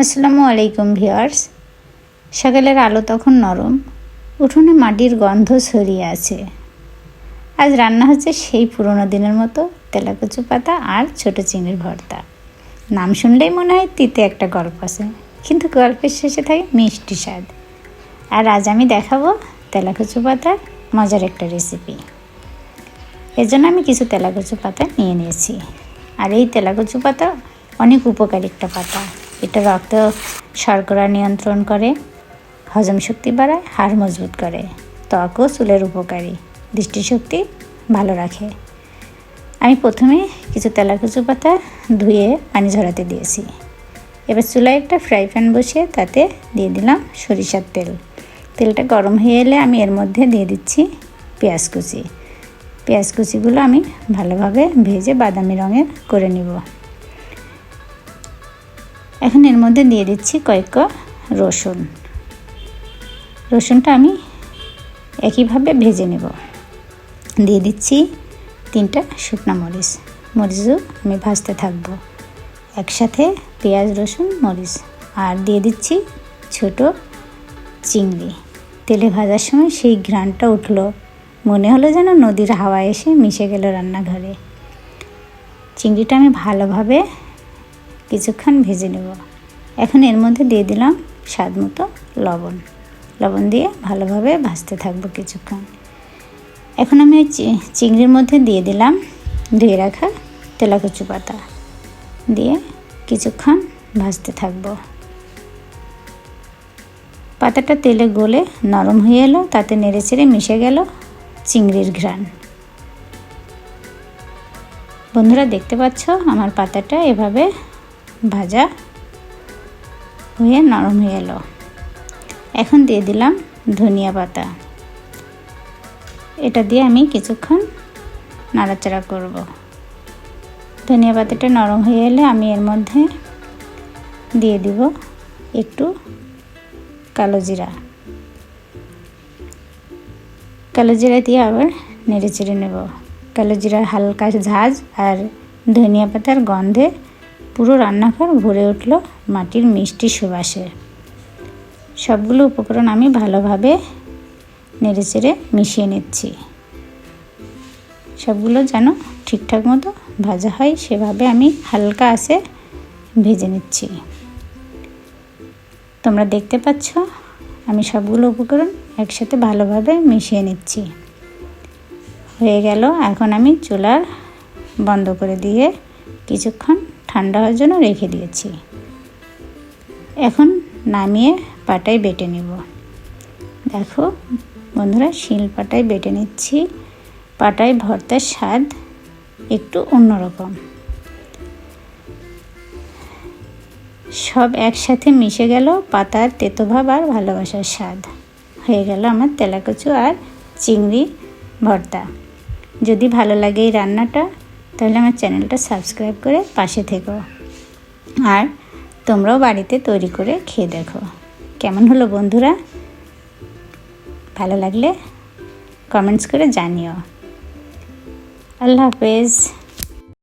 আসসালামু আলাইকুম ভিউয়ার্স। সকালের আলো তখন নরম, উঠোনে মাটির গন্ধ ছড়িয়ে আছে। আজ রান্না হচ্ছে সেই পুরনো দিনের মতো তেলাকুচু পাতা আর ছোট চিংড়ির ভর্তা। নাম শুনলেই মনে হয় তিতে একটা গল্প আছে, কিন্তু গল্পের শেষে থাকে মিষ্টি স্বাদ। আর আজ আমি দেখাবো তেলাকুচু পাতার মজার একটা রেসিপি। এর জন্য আমি কিছু তেলাকুচু পাতা নিয়ে নিয়েছি। আর এই তেলাকুচু পাতা অনেক উপকারী একটা পাতা। এটা রক্ত শর্করা নিয়ন্ত্রণ করে, হজম শক্তি বাড়ায়, হাড় মজবুত করে, ত্বক ও চুলের উপকারী, দৃষ্টিশক্তি ভালো রাখে। আমি প্রথমে কিছু তেলাকুচু পাতা ধুয়ে পানি ঝরাতে দিয়েছি। এবার চুলায় একটা ফ্রাই প্যান বসিয়ে তাতে দিয়ে দিলাম সরিষার তেল। তেলটা গরম হয়ে এলে আমি এর মধ্যে দিয়ে দিচ্ছি পেঁয়াজ কুচি। পেঁয়াজ কুচিগুলো আমি ভালোভাবে ভেজে বাদামি রঙের করে নিব। এখন এর মধ্যে দিয়ে দিচ্ছি কয়েক রসুন। রসুনটা আমি একইভাবে ভেজে নেব। দিয়ে দিচ্ছি 3টা শুকনো মরিচ। মরিচও আমি ভাজতে থাকবো একসাথে, পেঁয়াজ রসুন মরিচ। আর দিয়ে দিচ্ছি ছোট চিংড়ি। তেলে ভাজার সময় সেই ঘ্রাণটা উঠলো, মনে হলো যেন নদীর হাওয়া এসে মিশে গেল রান্নাঘরে। চিংড়িটা আমি ভালোভাবে কিছুক্ষণ ভেজে নেব। এখন এর মধ্যে দিয়ে দিলাম স্বাদ মতো লবণ। লবণ দিয়ে ভালোভাবে ভাজতে থাকবো কিছুক্ষণ। এখন আমি ওই চিংড়ির মধ্যে দিয়ে দিলাম ধুয়ে রাখা তেলাকুচু পাতা, দিয়ে কিছুক্ষণ ভাজতে থাকবো। পাতাটা তেলে গলে নরম হয়ে এলো, তাতে নেড়েচেড়ে মিশে গেল চিংড়ির ঘ্রাণ। বন্ধুরা দেখতে পাচ্ছ আমার পাতাটা এভাবে ভাজা হয়ে নরম হয়ে এলো। এখন দিয়ে দিলাম ধনিয়া পাতা। এটা দিয়ে আমি কিছুক্ষণ নাড়াচাড়া করব। ধনিয়া পাতাটা নরম হয়ে এলে আমি এর মধ্যে দিয়ে দিব একটু কালো জিরা। কালো জিরা দিয়ে আবার নেড়ে চেড়ে নেব। কালো জিরার হালকা ঝাঁজ আর ধনিয়া পাতার গন্ধে পুরো রান্নাঘর ভরে উঠল মাটির মিষ্টি সুবাসে। সবগুলো উপকরণ আমি ভালোভাবে নেড়ে চেড়ে মিশিয়ে নিচ্ছি। সবগুলো যেন ঠিকঠাক মতো ভাজা হয় সেভাবে আমি হালকা আঁচে ভেজে নিচ্ছি। তোমরা দেখতে পাচ্ছ আমি সবগুলো উপকরণ একসাথে ভালোভাবে মিশিয়ে নিচ্ছি। হয়ে গেল। এখন আমি চুলা বন্ধ করে দিয়ে কিছুক্ষণ ঠান্ডা হওয়ার জন্য রেখে দিয়েছি। এখন নামিয়ে পাটায় বেটে নেব। দেখো বন্ধুরা, শিল পাটায় বেটে নিচ্ছি। পাটায় ভর্তার স্বাদ একটু অন্যরকম। সব একসাথে মিশে গেল পাতার তেতোভাব আর ভালোবাসার স্বাদ। হয়ে গেল আমার তেলাকুচু আর চিংড়ি ভর্তা। যদি ভালো লাগে এই রান্নাটা, তাহলে আমার চ্যানেলটা সাবস্ক্রাইব করে পাশে থেকো। আর তোমরাও বাড়িতে তৈরি করে খেয়ে দেখো কেমন হলো বন্ধুরা। ভালো লাগলে কমেন্টস করে জানিও। আল্লাহ হাফেজ।